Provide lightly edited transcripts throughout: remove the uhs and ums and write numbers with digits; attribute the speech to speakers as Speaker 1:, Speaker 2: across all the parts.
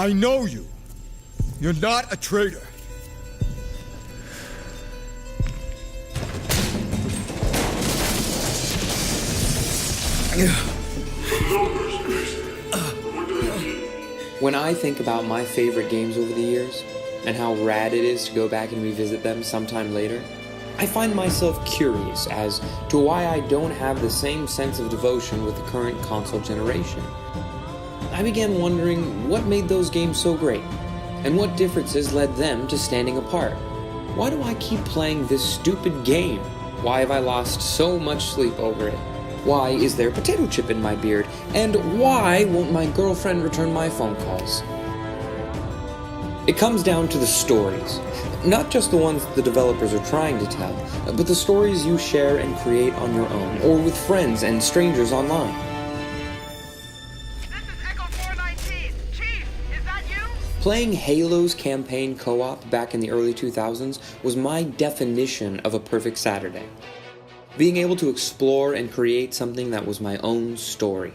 Speaker 1: I know you. You're not a traitor.
Speaker 2: When I think about my favorite games over the years, and how rad it is to go back and revisit them sometime later, I find myself curious as to why I don't have the same sense of devotion with the current console generation. I began wondering what made those games so great, and what differences led them to standing apart. Why do I keep playing this stupid game? Why have I lost so much sleep over it? Why is there a potato chip in my beard? And why won't my girlfriend return my phone calls? It comes down to the stories. Not just the ones the developers are trying to tell, but the stories you share and create on your own, or with friends and strangers online.
Speaker 3: This is Echo 419. Chief, is that you?
Speaker 2: Playing Halo's campaign co-op back in the early 2000s was my definition of a perfect Saturday. Being able to explore and create something that was my own story,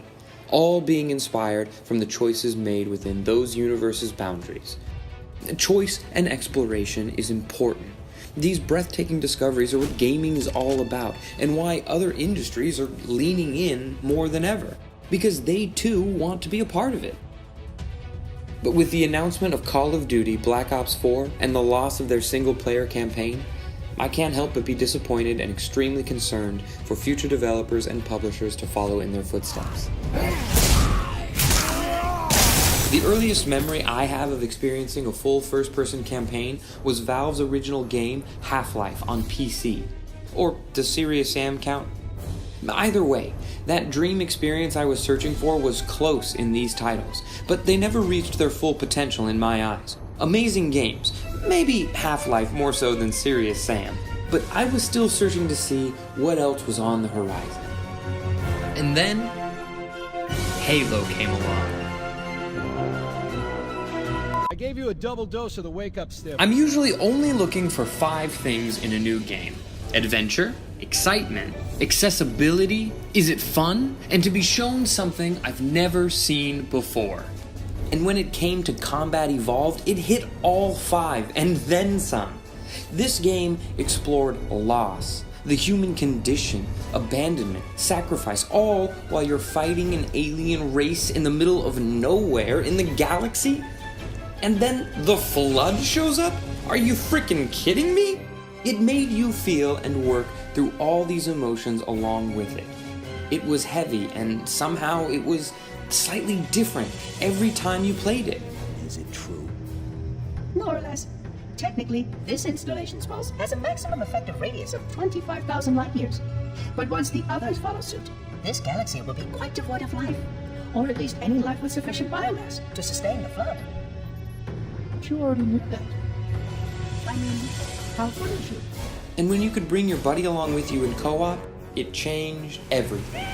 Speaker 2: all being inspired from the choices made within those universes' boundaries. Choice and exploration is important. These breathtaking discoveries are what gaming is all about, and why other industries are leaning in more than ever, because they too want to be a part of it. But with the announcement of Call of Duty Black Ops 4 and the loss of their single-player campaign, I can't help but be disappointed and extremely concerned for future developers and publishers to follow in their footsteps. The earliest memory I have of experiencing a full first-person campaign was Valve's original game, Half-Life, on PC. Or does Serious Sam count? Either way, that dream experience I was searching for was close in these titles, but they never reached their full potential in my eyes. Amazing games, maybe Half-Life more so than Serious Sam, but I was still searching to see what else was on the horizon. And then, Halo came along.
Speaker 4: I gave you a double dose of the wake-up stiff.
Speaker 2: I'm usually only looking for 5 things in a new game: adventure, excitement, accessibility, is it fun, and to be shown something I've never seen before. And when it came to Combat Evolved, it hit all 5, and then some. This game explored loss, the human condition, abandonment, sacrifice, all while you're fighting an alien race in the middle of nowhere in the galaxy? And then the Flood shows up? Are you freaking kidding me? It made you feel and work through all these emotions along with it. It was heavy, and somehow it was slightly different every time you played it.
Speaker 5: Is it true?
Speaker 6: More or less. Technically, this installation's pulse has a maximum effective radius of 25,000 light years. But once the others follow suit, this galaxy will be quite devoid of life. Or at least any life with sufficient biomass to sustain the flood. But you already knew that. I mean, how foolish you.
Speaker 2: And when you could bring your buddy along with you in co-op, it changed everything.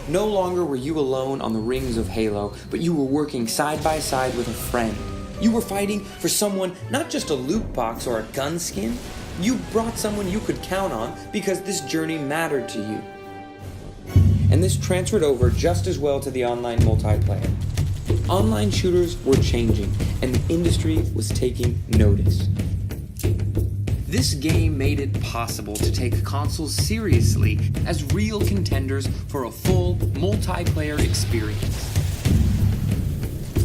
Speaker 2: No longer were you alone on the rings of Halo, but you were working side by side with a friend. You were fighting for someone, not just a loot box or a gun skin. You brought someone you could count on because this journey mattered to you. And this transferred over just as well to the online multiplayer. Online shooters were changing, and the industry was taking notice. This game made it possible to take consoles seriously as real contenders for a full multiplayer experience.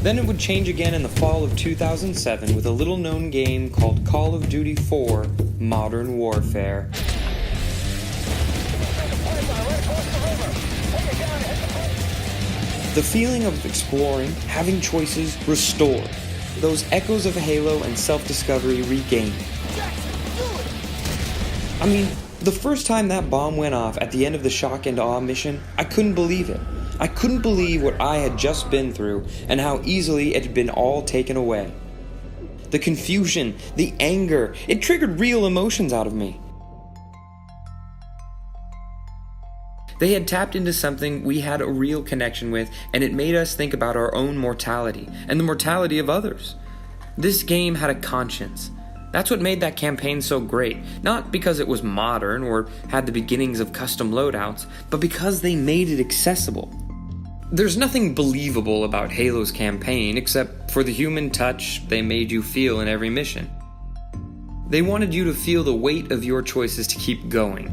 Speaker 2: Then it would change again in the fall of 2007 with a little-known game called Call of Duty 4: Modern Warfare. The feeling of exploring, having choices, restored. Those echoes of Halo and self-discovery regained. I mean, the first time that bomb went off at the end of the Shock and Awe mission, I couldn't believe it. I couldn't believe what I had just been through and how easily it had been all taken away. The confusion, the anger, it triggered real emotions out of me. They had tapped into something we had a real connection with, and it made us think about our own mortality and the mortality of others. This game had a conscience. That's what made that campaign so great, not because it was modern or had the beginnings of custom loadouts, but because they made it accessible. There's nothing believable about Halo's campaign except for the human touch they made you feel in every mission. They wanted you to feel the weight of your choices to keep going.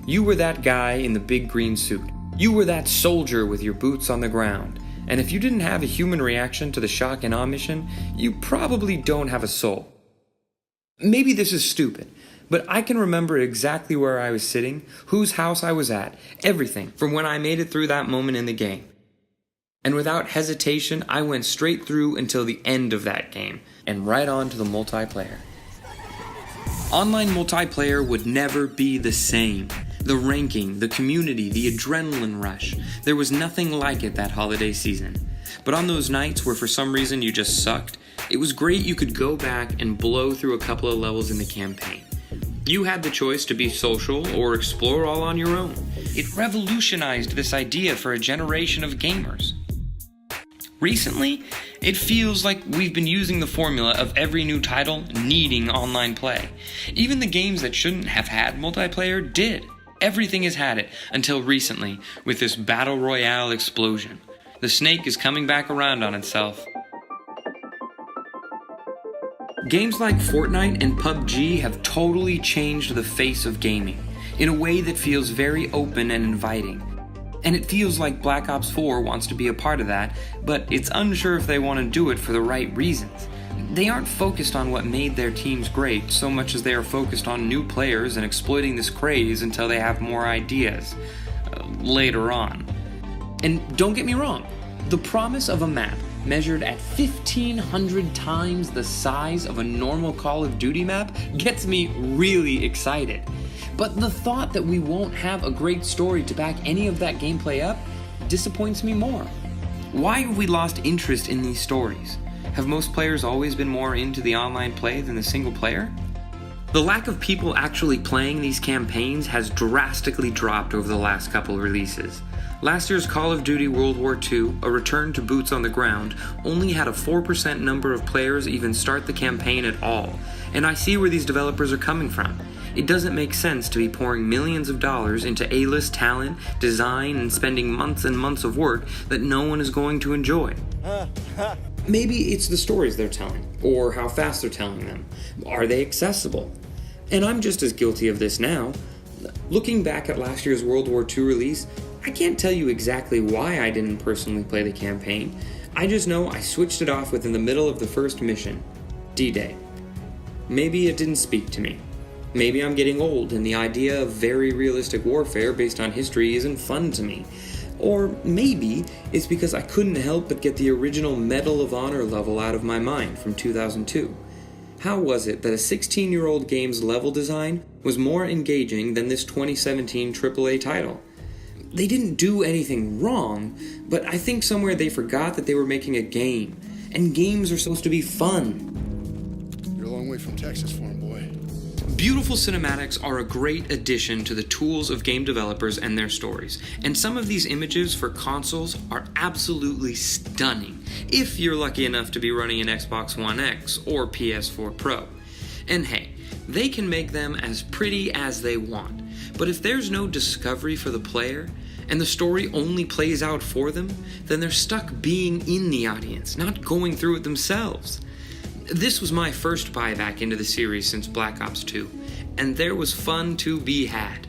Speaker 2: You were that guy in the big green suit. You were that soldier with your boots on the ground. And if you didn't have a human reaction to the shock and awe mission, you probably don't have a soul. Maybe this is stupid, but I can remember exactly where I was sitting, whose house I was at, everything from when I made it through that moment in the game. And without hesitation, I went straight through until the end of that game, and right on to the multiplayer. Online multiplayer would never be the same. The ranking, the community, the adrenaline rush, there was nothing like it that holiday season. But on those nights where for some reason you just sucked, it was great you could go back and blow through a couple of levels in the campaign. You had the choice to be social or explore all on your own. It revolutionized this idea for a generation of gamers. Recently, it feels like we've been using the formula of every new title needing online play. Even the games that shouldn't have had multiplayer did. Everything has had it, until recently, with this battle royale explosion. The snake is coming back around on itself. Games like Fortnite and PUBG have totally changed the face of gaming, in a way that feels very open and inviting. And it feels like Black Ops 4 wants to be a part of that, but it's unsure if they want to do it for the right reasons. They aren't focused on what made their teams great so much as they are focused on new players and exploiting this craze until they have more ideas later on. And don't get me wrong, the promise of a map measured at 1,500 times the size of a normal Call of Duty map gets me really excited. But the thought that we won't have a great story to back any of that gameplay up disappoints me more. Why have we lost interest in these stories? Have most players always been more into the online play than the single player? The lack of people actually playing these campaigns has drastically dropped over the last couple releases. Last year's Call of Duty World War II, a return to boots on the ground, only had a 4% number of players even start the campaign at all, and I see where these developers are coming from. It doesn't make sense to be pouring millions of dollars into A-list talent, design, and spending months and months of work that no one is going to enjoy. Maybe it's the stories they're telling, or how fast they're telling them. Are they accessible? And I'm just as guilty of this now. Looking back at last year's World War II release, I can't tell you exactly why I didn't personally play the campaign. I just know I switched it off within the middle of the first mission, D-Day. Maybe it didn't speak to me. Maybe I'm getting old and the idea of very realistic warfare based on history isn't fun to me. Or maybe it's because I couldn't help but get the original Medal of Honor level out of my mind from 2002. How was it that a 16-year-old game's level design was more engaging than this 2017 AAA title? They didn't do anything wrong, but I think somewhere they forgot that they were making a game, and games are supposed to be fun.
Speaker 1: You're a long way from Texas for him, boy.
Speaker 2: Beautiful cinematics are a great addition to the tools of game developers and their stories, and some of these images for consoles are absolutely stunning, if you're lucky enough to be running an Xbox One X or PS4 Pro. And hey, they can make them as pretty as they want, but if there's no discovery for the player, and the story only plays out for them, then they're stuck being in the audience, not going through it themselves. This was my first buyback into the series since Black Ops 2, and there was fun to be had.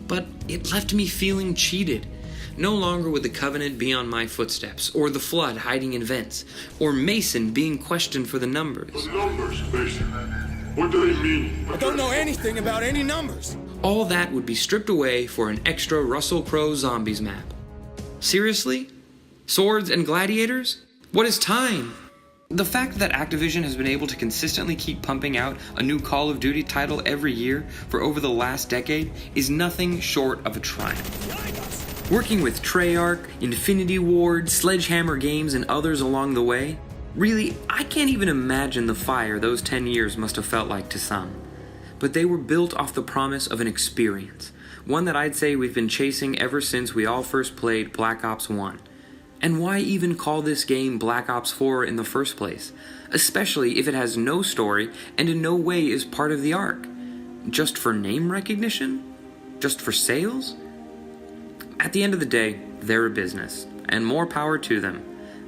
Speaker 2: But it left me feeling cheated. No longer would the Covenant be on my footsteps, or the Flood hiding in vents, or Mason being questioned for the numbers.
Speaker 5: The numbers, Mason. What do they mean?
Speaker 1: I don't know anything about any numbers.
Speaker 2: All that would be stripped away for an extra Russell Crowe Zombies map. Seriously? Swords and gladiators? What is time? The fact that Activision has been able to consistently keep pumping out a new Call of Duty title every year for over the last decade is nothing short of a triumph. Working with Treyarch, Infinity Ward, Sledgehammer Games, and others along the way, really, I can't even imagine the fire those 10 years must have felt like to some. But they were built off the promise of an experience, one that I'd say we've been chasing ever since we all first played Black Ops 1. And why even call this game Black Ops 4 in the first place? Especially if it has no story and in no way is part of the arc. Just for name recognition? Just for sales? At the end of the day, they're a business, and more power to them.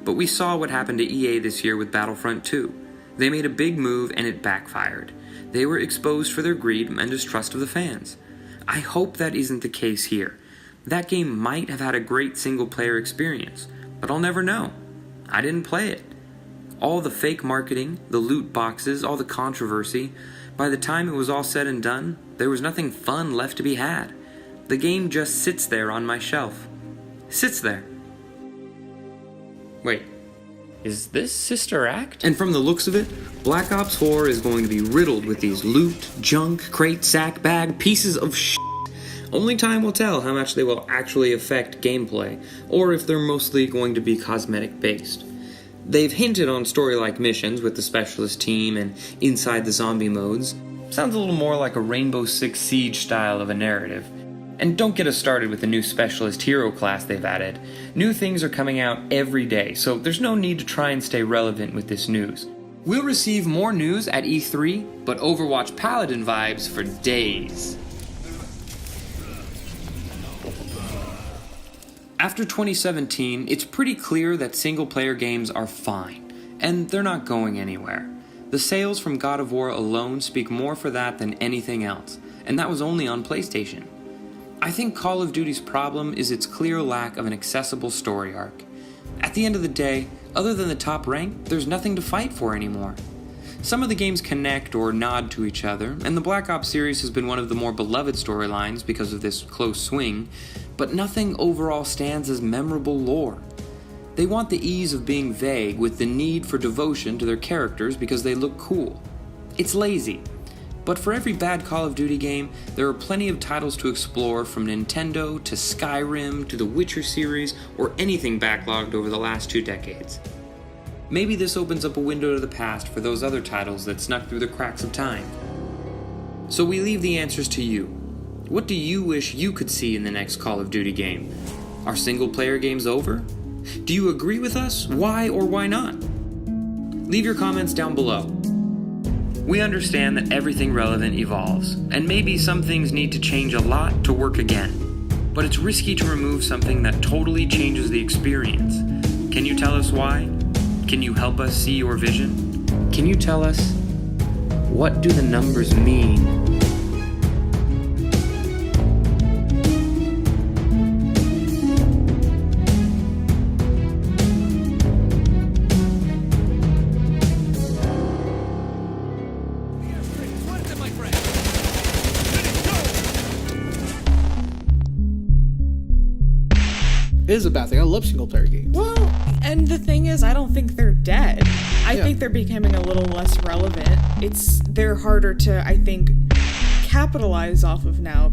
Speaker 2: But we saw what happened to EA this year with Battlefront 2. They made a big move and it backfired. They were exposed for their greed and distrust of the fans. I hope that isn't the case here. That game might have had a great single-player experience, but I'll never know. I didn't play it. All the fake marketing, the loot boxes, all the controversy, by the time it was all said and done, there was nothing fun left to be had. The game just sits there on my shelf. Sits there. Wait, is this Sister Act? And from the looks of it, Black Ops 4 is going to be riddled with these loot, junk, crate, sack, bag, pieces of shit. Only time will tell how much they will actually affect gameplay, or if they're mostly going to be cosmetic based. They've hinted on story-like missions with the specialist team and inside the zombie modes. Sounds a little more like a Rainbow Six Siege style of a narrative. And don't get us started with the new specialist hero class they've added. New things are coming out every day, so there's no need to try and stay relevant with this news. We'll receive more news at E3, but Overwatch Paladin vibes for days. After 2017, it's pretty clear that single-player games are fine, and they're not going anywhere. The sales from God of War alone speak more for that than anything else, and that was only on PlayStation. I think Call of Duty's problem is its clear lack of an accessible story arc. At the end of the day, other than the top rank, there's nothing to fight for anymore. Some of the games connect or nod to each other, and the Black Ops series has been one of the more beloved storylines because of this close swing, but nothing overall stands as memorable lore. They want the ease of being vague with the need for devotion to their characters because they look cool. It's lazy. But for every bad Call of Duty game, there are plenty of titles to explore, from Nintendo to Skyrim to the Witcher series or anything backlogged over the last 2 decades. Maybe this opens up a window to the past for those other titles that snuck through the cracks of time. So we leave the answers to you. What do you wish you could see in the next Call of Duty game? Are single-player games over? Do you agree with us? Why or why not? Leave your comments down below. We understand that everything relevant evolves, and maybe some things need to change a lot to work again. But it's risky to remove something that totally changes the experience. Can you tell us why? Can you help us see your vision? Can you tell us, what do the numbers mean?
Speaker 7: It is a bad thing. I love single player games.
Speaker 8: Well, and the thing is, I don't think they're dead. I think they're becoming a little less relevant. They're harder to, I think, capitalize off of now.